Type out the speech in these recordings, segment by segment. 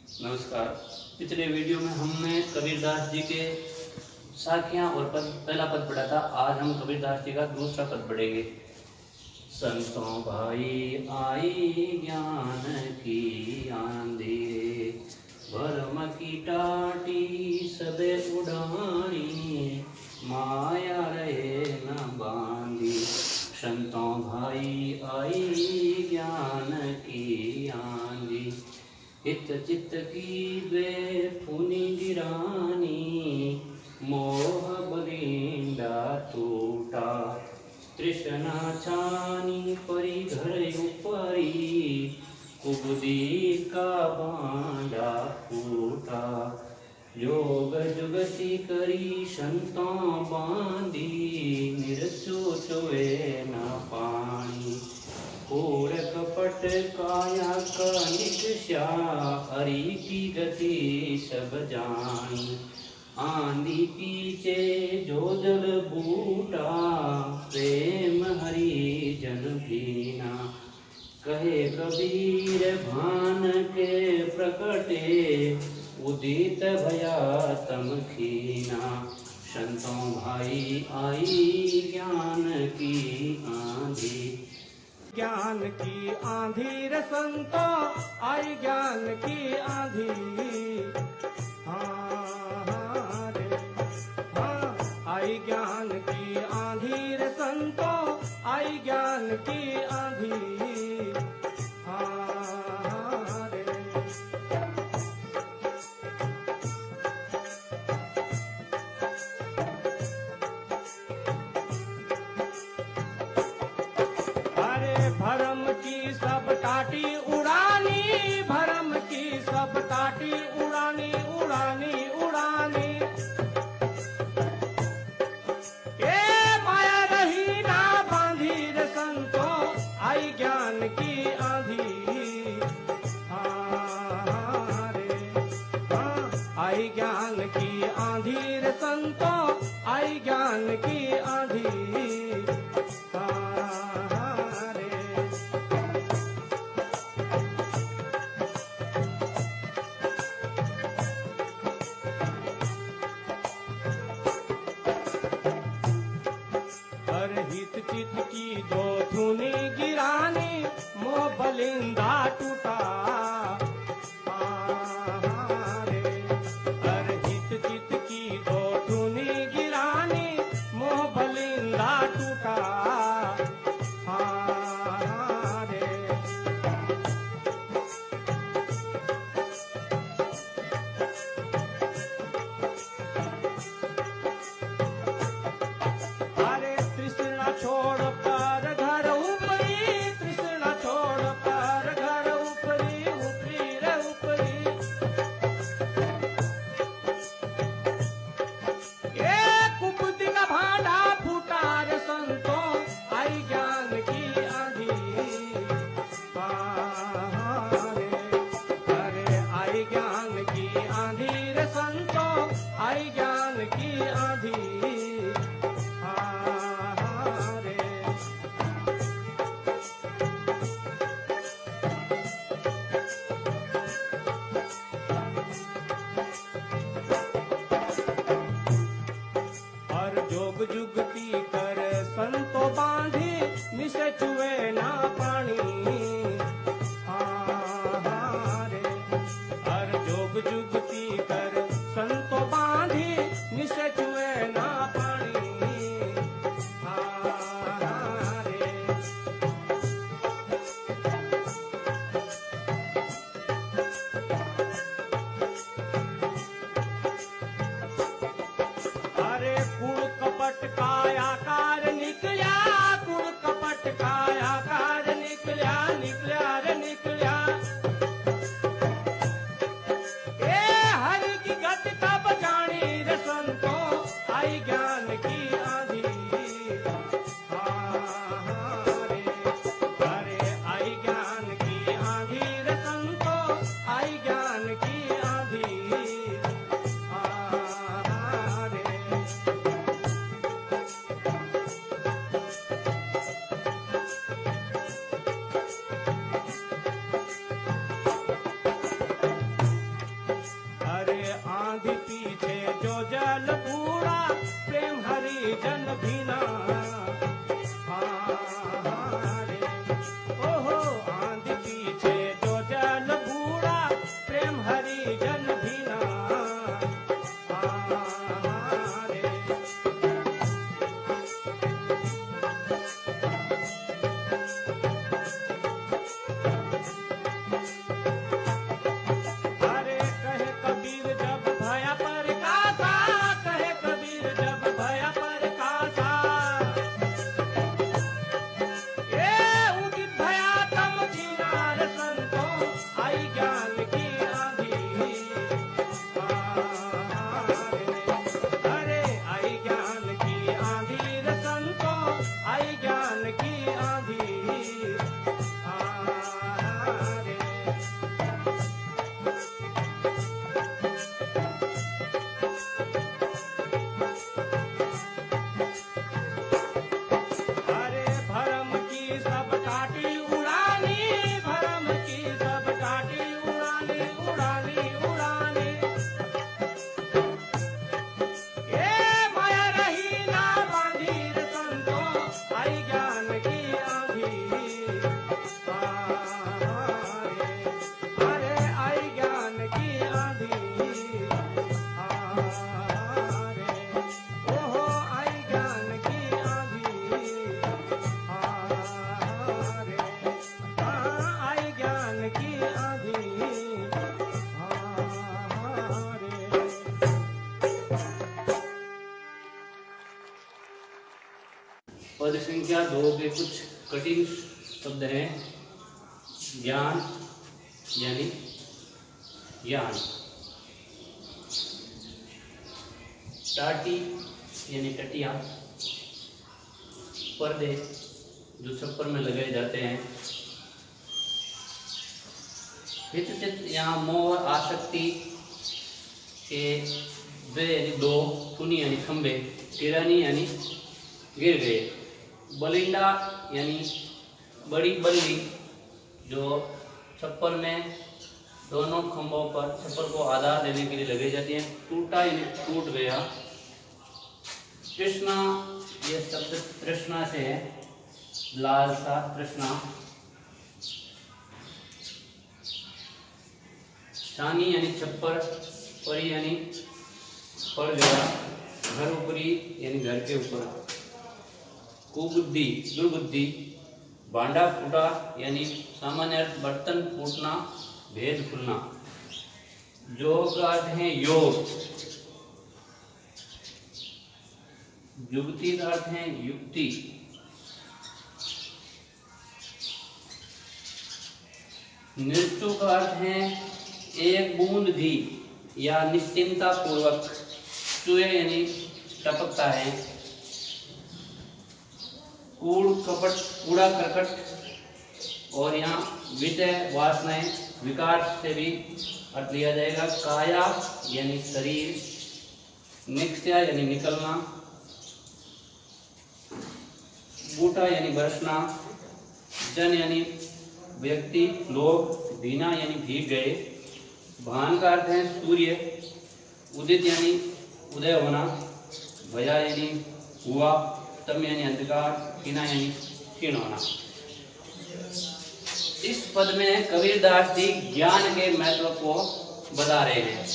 नमस्कार। पिछले वीडियो में हमने कबीरदास जी के साखियां और पहला पद पढ़ा था। आज हम कबीरदास जी का दूसरा पद पढ़ेंगे। संतों भाई आई ज्ञान की आंधी रे, भरम की टाटी सबे उड़ानी, माया रहे न बांधी। संतों भाई आई ज्ञान की आंधी, हित चित्त की बेफुनी गिरानी, मोह बलिंदा टूटा, तृष्णा छानी परी घर उपरी, कुबुदी का बांडा फूटा। जोग जुगति करी संतों बांधी, निरचो चोए न पानी। और कपट काया का निकषा, हरि की गति सब जानी। आंधी पीछे जो जल बूटा, प्रेम हरि जन भीना। कहे कबीर भान के प्रकटे, उदित भया तम खीना। संतों भाई आई ज्ञान की आंधी, ज्ञान की आंधी रे संतों आई ज्ञान की आंधी। हाँ रे हाँ, आई ज्ञान की आंधी रे संतों आई ज्ञान की आंधी। हाँ रे भरम की सब टाटी उड़ानी, भरम की सब टाटी उड़ानी उड़ानी उड़ानी। ये माया रही ना बांधी रे संतों आई ज्ञान की आंधी। हाँ रे हाँ, आई ज्ञान की आंधी रे संतों आई ज्ञान की आंधी। हित चित की दो धुनी गिरानी, मोह बलिंदा टूटा। रे हर हित चित की दो धुनी गिरानी, मोह बलिंदा टूटा। रे छोड़ पर घर ऊपरी, तृष्णा छोड़ पर घर ऊपरी, ऊपरी रे ऊपरी। ये कुबुद्धि का भांडा फूटा रे संतों आई ज्ञान की आंधी। अरे आई ज्ञान की आंधी रे संतों आई ज्ञान की आंधी। जोग जुगती कर संतो बांधी, निसे चुए ना पानी। रे हर जोग जुगती कर संतो बांधी, निसे चुए ना पानी। रे अरे कुड़ कपट कायाकार निकल्या, कुड़ कपट कायाकार निकल्या, निकल्या रे निकल्या। ए हरि की गति तब जानी रे संतों आई ज्ञान की आंधी। रे अरे आई ज्ञान की आंधी रे संतों आई ज्ञान की आंधी। जल बूढ़ा प्रेम हरि जन भीना रे ओहो आंधी पीछे जो जल बूढ़ा प्रेम हरि जन भीना रे अरे कहे कबीर जब भया पर कासा कहे कबीर जब भया पर कासा ए उदित भया तम चिनार संतों आई ज्ञान की आंधी अरे आई ज्ञान की आंधी रे संतों आई ज्ञान की आंधी रे अरे भरम की सब काटी उड़ानी भरम की सब काटी उड़ानी उड़ानी उड़ानी ए माया रही ना बांधी रे संतों आई ज्ञान की आंधी अरे आई ज्ञान की आंधी रे ओहो आई ज्ञान की आंधी रे आई ज्ञान की आंधी रे पद संख्या 2 के कुछ कठिन शब्द हैं। ज्ञान यानी ज्ञान, टाटी यानी टटिया, पर्दे जो छप्पर में लगाए जाते हैं, हित चित यहाँ मोह आसक्ति के वे यानी दो, सुनी यानी खंबे, टिरानी यानी गिर गए, बलिंडा यानी बड़ी बल्ली जो छप्पर में दोनों खंभों पर छप्पर को आधार देने के लिए लगाई जाती है, टूटा यानी टूट गया, तृष्णा ये शब्द तृष्णा से है, लालसा तृष्णा, छानी यानी छप्पर, परी यानी पड़ गया, घर ऊपरी यानी घर के ऊपर, कुबुद्धि दुर्बुद्धि, भांडा फूटा यानी सामान्य अर्थ बर्तन फूटना, भेद खुलना, योग का अर्थ है योग, युक्ति का अर्थ है युक्ति, मृत्यु का अर्थ है एक बूंद भी या निश्चिंता पूर्वक, चुए यानी टपकता है, कूड़ कपट कूड़ा करकट, और यहाँ विषय वासनाएं विकार से भी अर्थ लिया जाएगा, काया यानी शरीर, निक्ष्या यानी निकलना, बूटा यानी बरसना, जन यानी व्यक्ति लोग, भीना यानी भीग गए, भान का अर्थ है सूर्य, उदित यानी उदय होना, भया यानी हुआ, तम यानी अंधकार, क्षीणा यानी क्षीण होना। इस पद में कबीरदास जी ज्ञान के महत्व को बता रहे हैं।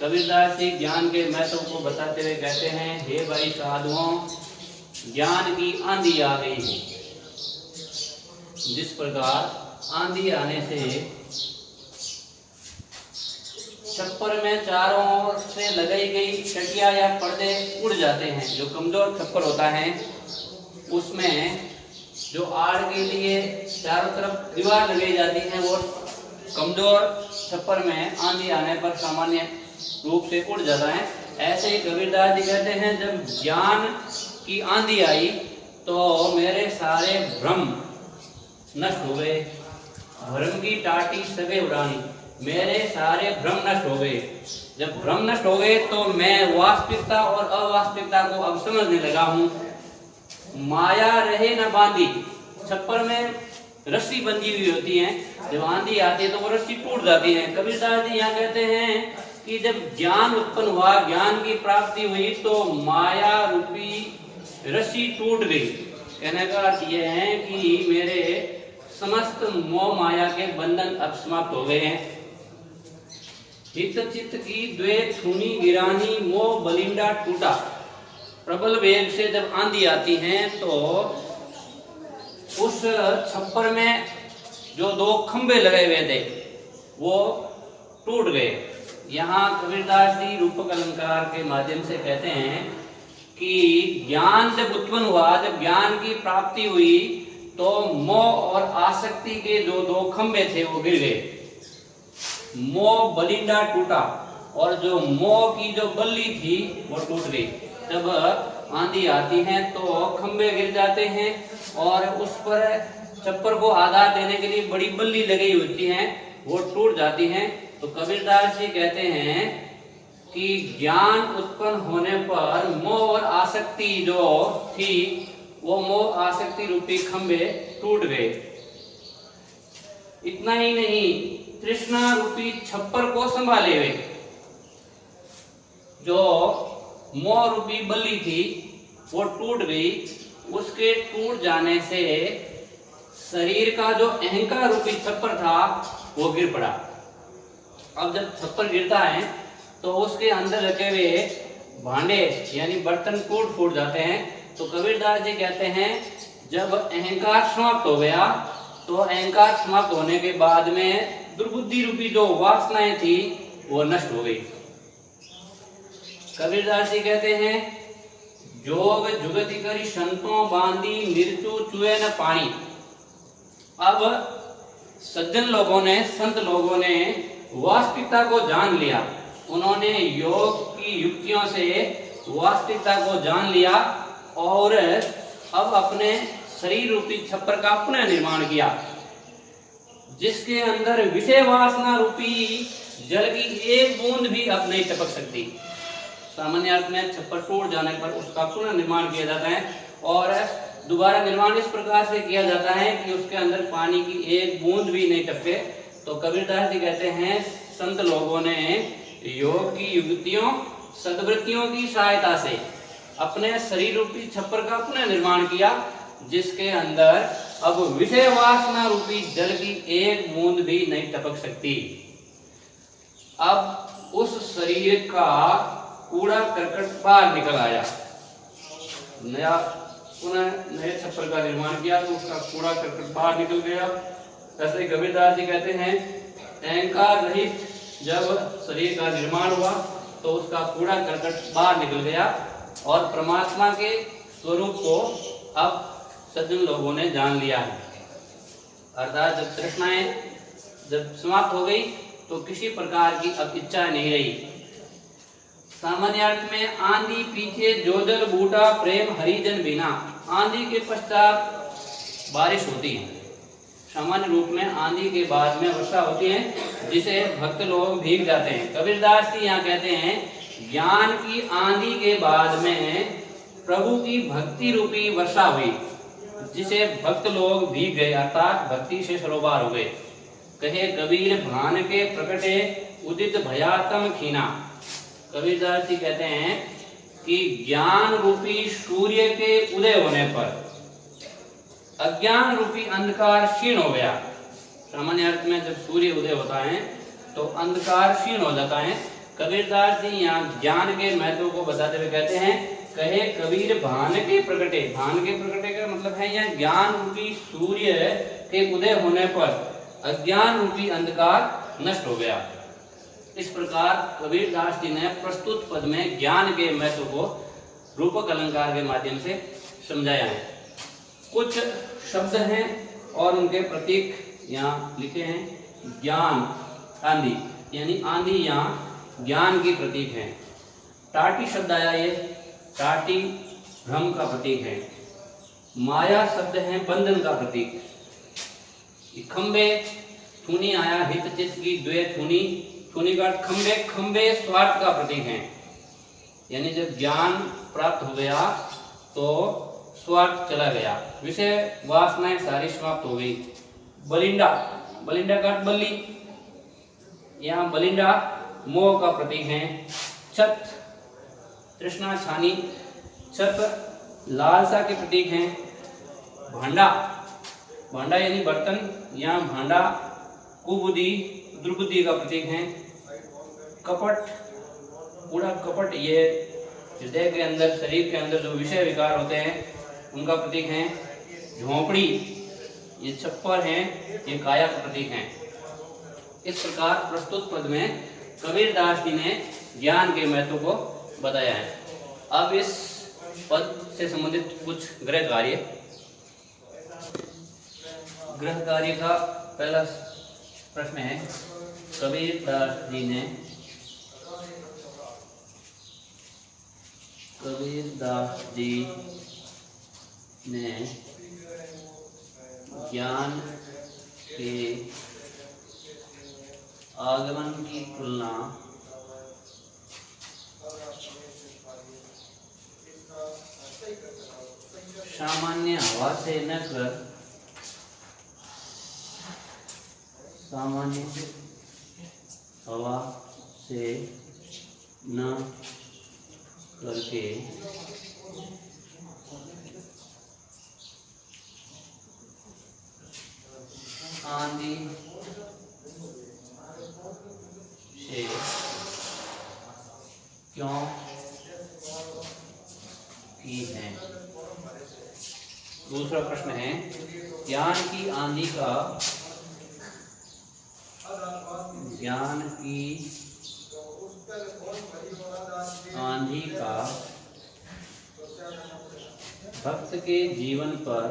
कबीरदास जी ज्ञान के महत्व को बताते हुए कहते हैं, हे भाई साधुओं, ज्ञान की आंधी आ गई है। जिस प्रकार आंधी आने से छप्पर में चारों ओर से लगाई गई टटिया या पर्दे उड़ जाते हैं, जो कमजोर छप्पर होता है उसमें जो आड़ के लिए चारों तरफ दीवार लगाई जाती है, वो कमजोर छप्पर में आंधी आने पर सामान्य रूप से उड़ जाता है। ऐसे ही कबीरदास जी कहते हैं, जब ज्ञान की आंधी आई तो मेरे सारे भ्रम नष्ट हो गए, भ्रम की टाटी सगे उड़ानी, मेरे सारे भ्रम नष्ट हो गए। जब भ्रम नष्ट हो गए तो मैं वास्तविकता और अवास्तविकता को अब समझने लगा हूँ। माया रहे न बांधी, छप्पर में रस्सी बंधी हुई होती है, जब आंधी आती है तो वो रस्सी टूट जाती है। कबीरदास जी यहाँ कहते हैं कि जब ज्ञान उत्पन्न हुआ, ज्ञान की प्राप्ति हुई, तो माया रूपी रस्सी टूट गई। कहने का अर्थ यह है कि मेरे समस्त मोह माया के बंधन अब समाप्त हो गए हैं। हित चित्त की द्वे थूनी गिरानी, मोह बलिंडा टूटा। प्रबल वेग से जब आंधी आती है तो उस छप्पर में जो दो खंबे लगे हुए थे वो टूट गए। यहाँ कबीरदास जी रूपक अलंकार के माध्यम से कहते हैं कि ज्ञान जब उत्पन्न हुआ, जब ज्ञान की प्राप्ति हुई, तो मोह और आसक्ति के जो दो खंबे थे वो गिर गए। मोह बलिंडा टूटा, और जो मोह की जो बल्ली थी वो टूट गई। जब आंधी आती है तो खंबे गिर जाते हैं और उस पर छप्पर को आधार देने के लिए बड़ी बल्ली लगी होती है, वो टूट जाती हैं। तो कबीरदास जी कहते हैं कि ज्ञान उत्पन्न होने पर मोह और आसक्ति जो थी वो मोह आसक्ति रूपी खंबे टूट गए। इतना ही नहीं, तृष्णा रूपी छप्पर को संभाले हुए जो मोह रूपी बल्ली थी वो टूट गई। उसके टूट जाने से शरीर का जो अहंकार रूपी छप्पर था वो गिर पड़ा। अब जब छप्पर गिरता है तो उसके अंदर रखे हुए भांडे यानी बर्तन टूट फूट जाते हैं। तो कबीरदास जी कहते हैं जब अहंकार समाप्त हो गया, तो अहंकार समाप्त होने के बाद में दुर्बुद्धि रूपी जो वासनाएं थी वो नष्ट हो गई। कबीरदास जी कहते हैं जोग जुगति करी संतों बांधी, निर्चु चुए न पानी। अब सज्जन लोगों ने, संत लोगों ने वास्तविकता को जान लिया। उन्होंने योग की युक्तियों से वास्तविकता को जान लिया और अब अपने शरीर रूपी छप्पर का पुनः निर्माण किया, जिसके अंदर विषय वासना रूपी जल की एक बूंद भी अब नहीं टपक सकती। सामान्य अर्थ में छप्पर टूट जाने पर उसका पुनः निर्माण किया जाता है और दोबारा निर्माण इस प्रकार से किया जाता है कि उसके अंदर पानी की एक बूंद भी नहीं टपके। तो कबीरदास जी कहते हैं संत लोगों ने योग की युक्तियों, सद्वृत्तियों की सहायता से अपने शरीर रूपी छप्पर का पुनः निर्माण किया, जिसके अंदर अब विषय वासना रूपी जल की एक बूंद भी नहीं टपक सकती। अब उस शरीर का कूड़ा करकट बाहर निकल आया, नया पुनः नए छप्पर का निर्माण किया तो उसका कूड़ा करकट बाहर निकल गया। ऐसे कबीरदास जी कहते हैं अहंकार रहित जब शरीर का निर्माण हुआ तो उसका कूड़ा करकट बाहर निकल गया और परमात्मा के स्वरूप को अब सज्जन लोगों ने जान लिया है। अर्थात जब तृष्णाएं जब समाप्त हो गई तो किसी प्रकार की अब इच्छा नहीं रही। सामान्य अर्थ में आंधी पीछे जोजल बूटा, प्रेम हरिजन बिना। आंधी के पश्चात बारिश होती है। सामान्य रूप में आंधी के बाद में वर्षा होती है जिसे भक्त लोग भीग जाते हैं। कबीरदास जी यहाँ कहते हैं ज्ञान की आंधी के बाद में प्रभु की भक्ति रूपी वर्षा हुई, जिसे भक्त लोग भीग गए, अर्थात भक्ति से सरोबार हो गए। कहे कबीर भान के प्रकटे उदित भयातम खीना। कबीरदास जी कहते हैं कि ज्ञान रूपी सूर्य के उदय होने पर अज्ञान रूपी अंधकार क्षीण हो गया। सामान्य अर्थ में जब सूर्य उदय होता है तो अंधकार क्षीण हो जाता है। कबीरदास जी यहाँ ज्ञान के महत्व को बताते हुए कहते हैं कहे कबीर भान के प्रकटे। भान के प्रकटे का मतलब है यहाँ ज्ञान रूपी सूर्य के उदय होने पर अज्ञान रूपी अंधकार नष्ट हो गया। इस प्रकार कबीरदास जी ने प्रस्तुत पद में ज्ञान के महत्व को रूपक अलंकार के माध्यम से समझाया है। कुछ शब्द हैं और उनके प्रतीक यहाँ लिखे हैं। ज्ञान आंधी, यानी आंधी यहाँ ज्ञान की प्रतीक है। टाटी शब्द आया, ये टाटी भ्रम का प्रतीक है। माया शब्द है बंधन का प्रतीक। खंबे थूनी आया, हित चित्त की द्वे थूनी, थूनी का खंबे, खंबे स्वार्थ का प्रतीक है। यानी जब ज्ञान प्राप्त हो गया तो स्वार्थ चला गया, विषय वासनाएं सारी समाप्त हो गई। बलिंडा, बलिंडा का बल्ली, यहाँ बलिंडा मोह का प्रतीक है। छत तृष्णा छानी, छत लालसा के प्रतीक हैं। भांडा, भांडा यानी बर्तन, या भांडा कुबुद्धि दुर्बुद्धि का प्रतीक है। कपट, पूरा कपट, ये हृदय के अंदर, शरीर के अंदर जो विषय विकार होते हैं उनका प्रतीक है। झोंपड़ी, ये छप्पर है, ये काया का प्रतीक है। इस प्रकार प्रस्तुत पद में कबीरदास जी ने ज्ञान के महत्व को बताया है। अब इस पद से संबंधित कुछ गृह कार्य। गृह कार्य का पहला प्रश्न है, कबीरदास जी ने ज्ञान के आगमन की तुलना सामान्य हवा से न कर सामान्य हवा से न करके आंधी से क्यों की है। दूसरा प्रश्न है, ज्ञान की आंधी का भक्त के जीवन पर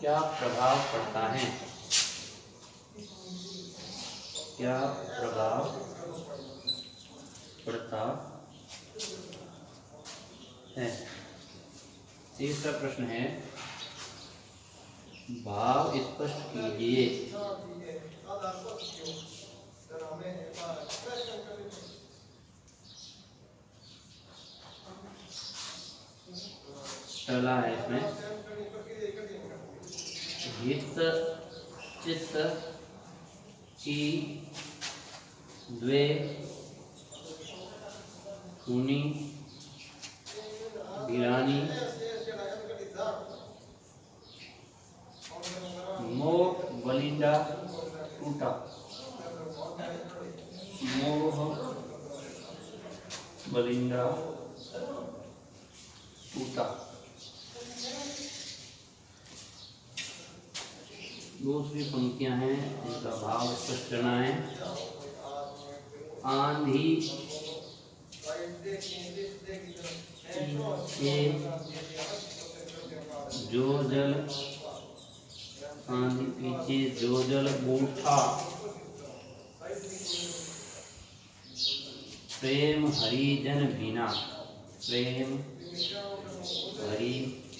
क्या प्रभाव पड़ता है। क्या प्रभाव पड़ता है। तीसरा प्रश्न है, भाव स्पष्ट कीजिए। पहला है इसमें, हित चित्त की द्वे खूनी गिरानी मोह बलिंदा टूटा। मोह बलिंदा टूटा। दूसरी पंक्तियां हैं, इनका भाव स्पष्ट करना है। आंधी पीछे जो जल, आंधी पीछे जो जल बूठा। प्रेम हरिजन बिना, प्रेम हरिजन